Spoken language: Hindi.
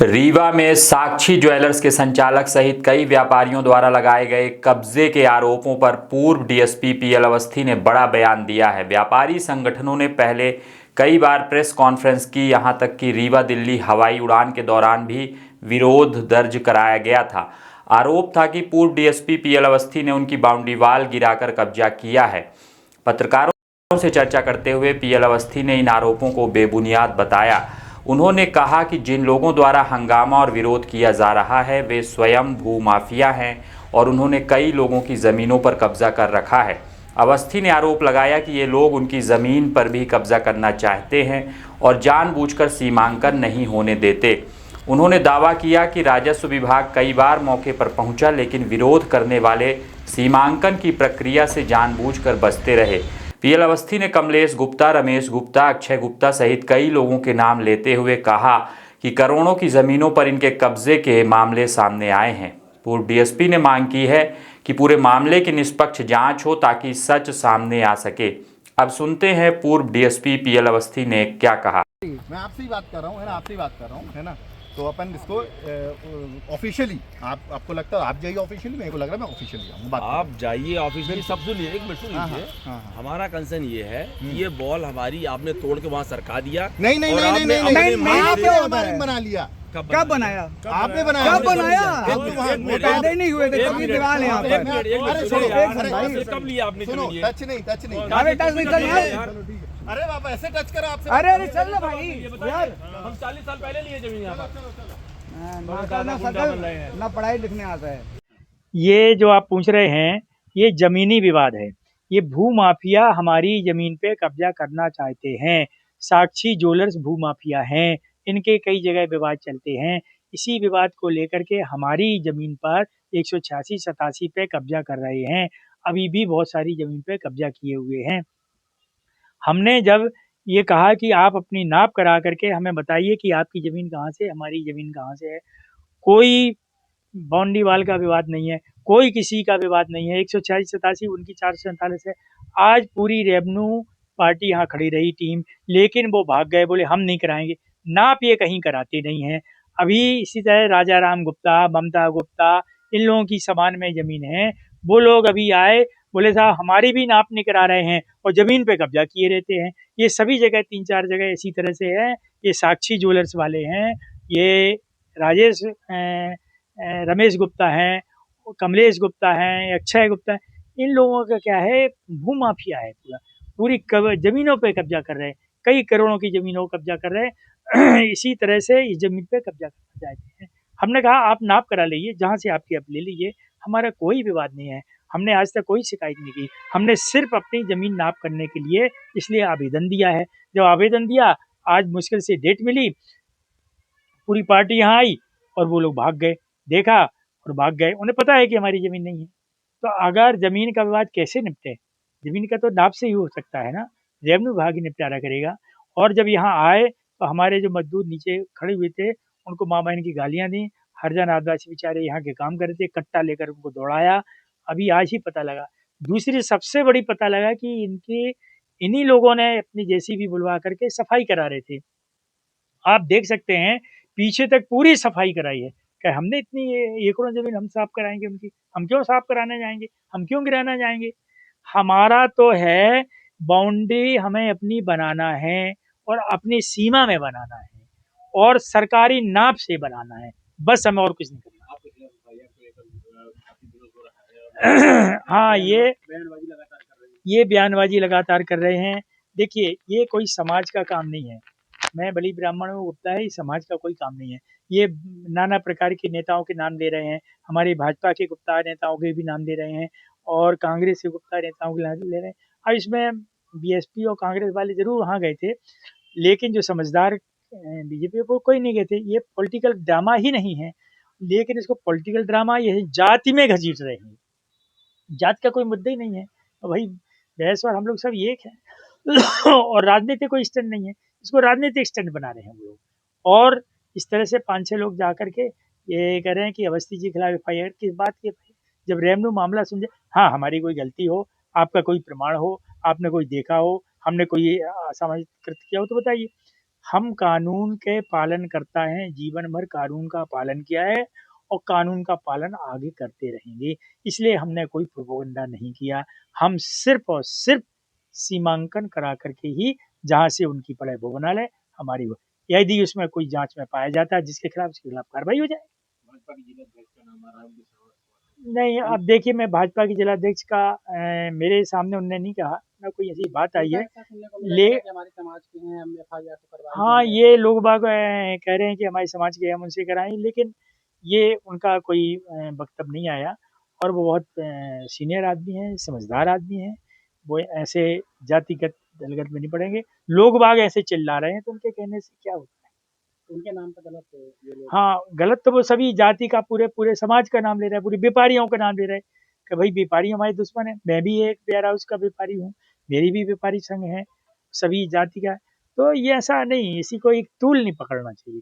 रीवा में साक्षी ज्वेलर्स के संचालक सहित कई व्यापारियों द्वारा लगाए गए कब्जे के आरोपों पर पूर्व डीएसपी पीएल अवस्थी ने बड़ा बयान दिया है। व्यापारी संगठनों ने पहले कई बार प्रेस कॉन्फ्रेंस की, यहां तक कि रीवा दिल्ली हवाई उड़ान के दौरान भी विरोध दर्ज कराया गया था। आरोप था कि पूर्व डीएसपी पीएल अवस्थी ने उनकी बाउंड्री वाल गिराकर कब्जा किया है। पत्रकारों से चर्चा करते हुए पीएल अवस्थी ने इन आरोपों को बेबुनियाद बताया। उन्होंने कहा कि जिन लोगों द्वारा हंगामा और विरोध किया जा रहा है वे स्वयं भूमाफिया हैं और उन्होंने कई लोगों की ज़मीनों पर कब्जा कर रखा है। अवस्थी ने आरोप लगाया कि ये लोग उनकी ज़मीन पर भी कब्जा करना चाहते हैं और जानबूझकर सीमांकन नहीं होने देते। उन्होंने दावा किया कि राजस्व विभाग कई बार मौके पर पहुंचा, लेकिन विरोध करने वाले सीमांकन की प्रक्रिया से जानबूझकर बचते रहे। पीएल अवस्थी ने कमलेश गुप्ता, रमेश गुप्ता, अक्षय गुप्ता सहित कई लोगों के नाम लेते हुए कहा कि करोड़ों की जमीनों पर इनके कब्जे के मामले सामने आए हैं। पूर्व डीएसपी ने मांग की है कि पूरे मामले की निष्पक्ष जांच हो ताकि सच सामने आ सके। अब सुनते हैं पूर्व डीएसपी पीएल अवस्थी ने क्या कहा। मैं आपसे ही बात कर रहा हूँ, है ना, आपसे ही बात कर रहा हूँ, है ना। तो अपन इसको ऑफिशियली आपको लगता है आप जाइए ऑफिशियली, मेरे को लग रहा है मैं ऑफिशियली आऊँ। आप जाइए ऑफिशियली, सब सुनिए, एक मिनट सुन लीजिए। हमारा कंसर्न ये है कि ये बॉल हमारी आपने तोड़ के वहाँ सरका दिया। नहीं नहीं नहीं नहीं नहीं नहीं, आपने हमारे बना लिया। कब बनाया? आपने बनाया? कब बनाया? वो पैदा नहीं हुए थे, कभी दीवार यहाँ पर। कब लिया आपने? टच नहीं टच नहीं, टच नहीं करना। अरे बाबा ऐसे टच करा आपसे। अरे अरे चल ना भाई यार, हम 40 साल पहले लिए जमीन यहाँ पर। ना पढ़ाई लिखने आता है। ये जो आप पूछ रहे हैं ये जमीनी विवाद है। ये भूमाफिया हमारी जमीन पे कब्जा करना चाहते हैं। साक्षी ज्वेलर्स भूमाफिया हैं, इनके कई जगह विवाद चलते हैं। इसी विवाद को लेकर के हमारी जमीन पर 186-87 पे कब्जा कर रहे हैं। अभी भी बहुत सारी जमीन पे कब्जा किए हुए हैं। हमने जब ये कहा कि आप अपनी नाप करा करके हमें बताइए कि आपकी ज़मीन कहाँ से, हमारी ज़मीन कहाँ से है, कोई बाउंड्री वाल का विवाद नहीं है, कोई किसी का विवाद नहीं है। 186-87 उनकी 447 है। आज पूरी रेवेन्यू पार्टी यहाँ खड़ी रही टीम, लेकिन वो भाग गए, बोले हम नहीं कराएंगे। नाप ये कहीं कराते नहीं हैं। अभी इसी तरह राजा राम गुप्ता, ममता गुप्ता, इन लोगों की समान में ज़मीन है। वो लोग अभी आए, बोले साहब हमारी भी नाप नहीं करा रहे हैं और ज़मीन पे कब्जा किए रहते हैं। ये सभी जगह 3-4 जगह इसी तरह से है। ये साक्षी ज्वेलर्स वाले हैं, ये राजेश रमेश गुप्ता हैं, कमलेश गुप्ता हैं, अक्षय गुप्ता हैं। इन लोगों का क्या है, भूमाफिया है पूरा। पूरी ज़मीनों पे कब्जा कर रहे हैं, कई करोड़ों की ज़मीनों को कब्जा कर रहे हैं। इसी तरह से इस ज़मीन पे कब्जा करना चाहते हैं। हमने कहा आप नाप करा लीजिए, जहाँ से आपकी आप ले लीजिए, हमारा कोई विवाद नहीं है। हमने आज तक कोई शिकायत नहीं की। हमने सिर्फ अपनी ज़मीन नाप करने के लिए इसलिए आवेदन दिया है। जब आवेदन दिया, आज मुश्किल से डेट मिली, पूरी पार्टी यहाँ आई और वो लोग भाग गए। देखा और भाग गए। उन्हें पता है कि हमारी ज़मीन नहीं है। तो अगर ज़मीन का विवाद कैसे निपटे? ज़मीन का तो नाप से ही हो सकता है ना, रेवेन्यू विभाग ही निपटारा करेगा। और जब यहाँ आए तो हमारे जो मजदूर नीचे खड़े हुए थे, उनको माँ बहन की गालियाँ दी। हरिजन आदिवासी बेचारे यहाँ के काम कर रहे थे, कट्टा लेकर उनको दौड़ाया। अभी आज ही पता लगा। दूसरी सबसे बड़ी पता लगा कि इन्हीं लोगों ने अपनी जेसीबी बुलवा करके सफाई करा रहे थे। आप देख सकते हैं पीछे तक पूरी सफाई कराई है। क्या हमने इतनी एकड़ों ज़मीन हम साफ कराएँगे उनकी? हम क्यों साफ कराने जाएँगे? हम क्यों गिराना जाएँगे? हमारा तो है बाउंड्री हमें अपनी बनाना है और अपनी सीमा में बनाना है और सरकारी नाप से बनाना है। बस हमें और कुछ नहीं करना। हाँ, ये बयानबाजी लगातार कर रहे हैं। देखिए, ये कोई समाज का काम नहीं है। मैं बलि ब्राह्मण हूँ, गुप्ता है, इस समाज का कोई काम नहीं है। ये नाना प्रकार के नेताओं के नाम ले रहे हैं। हमारी भाजपा के गुप्ता नेताओं के भी नाम ले रहे हैं और कांग्रेस के गुप्ता नेताओं के नाम ले रहे हैं। अब इसमें बीएसपी और कांग्रेस वाले ज़रूर वहाँ गए थे, लेकिन जो समझदार बीजेपी को कोई नहीं गए थे। ये पॉलिटिकल ड्रामा ही नहीं है, लेकिन इसको पॉलिटिकल ड्रामा ये जाति में घसीट रहे हैं। जाति का कोई मुद्दा ही नहीं है। भाई भैंस और हम लोग सब एक हैं। और राजनीति कोई स्टैंड नहीं है, इसको राजनीतिक स्टैंड बना रहे हैं हम लोग। और इस तरह से 5-6 लोग जा करके ये कह रहे हैं कि अवस्थी जी के खिलाफ एफआईआर किस बात की? जब रेवेन्यू मामला समझे, हाँ हमारी कोई गलती हो, आपका कोई प्रमाण हो, आपने कोई देखा हो, हमने कोई असामाजिक कृत्य किया हो तो बताइए। हम कानून के पालन करता है, जीवन भर कानून का पालन किया है और कानून का पालन आगे करते रहेंगे। इसलिए हमने कोई प्रोपेगेंडा नहीं किया। हम सिर्फ़ और सिर्फ़ सीमांकन करा कर के ही जहाँ से उनकी पड़े वो बना लें, हमारी वो। यदि उसमें कोई जाँच में पाया जाता है जिसके खिलाफ, उसके खिलाफ कार्रवाई हो जाए। नहीं, अब देखिए, मैं भाजपा के जिलाध्यक्ष का मेरे सामने उन्होंने नहीं कहा, ना कोई ऐसी बात आई है। ले हमारे समाज के हैं, हम एफआईआर तो करवा हाँ, ये लोग बाग कह रहे हैं कि हमारे समाज के, हम उनसे कराएँ, लेकिन ये उनका कोई वक्तव्य नहीं आया और वो बहुत सीनियर आदमी हैं, समझदार आदमी हैं। वो ऐसे जातिगत, दलगत में नहीं पड़ेंगे। लोग बाग ऐसे चिल्ला रहे हैं तो उनके कहने से क्या होता है? उनके नाम पे गलत है ये लोग। हाँ, गलत तो वो सभी जाति का, पूरे समाज का नाम ले रहा है, पूरे व्यापारियों का नाम ले रहा है कि भाई व्यापारी हमारे दुश्मन हैं। मैं भी एक वेयर हाउस का व्यापारी हूँ, मेरी भी व्यापारी संघ है, सभी जाति का है। तो ये ऐसा नहीं, इसी को एक टूल नहीं पकड़ना चाहिए।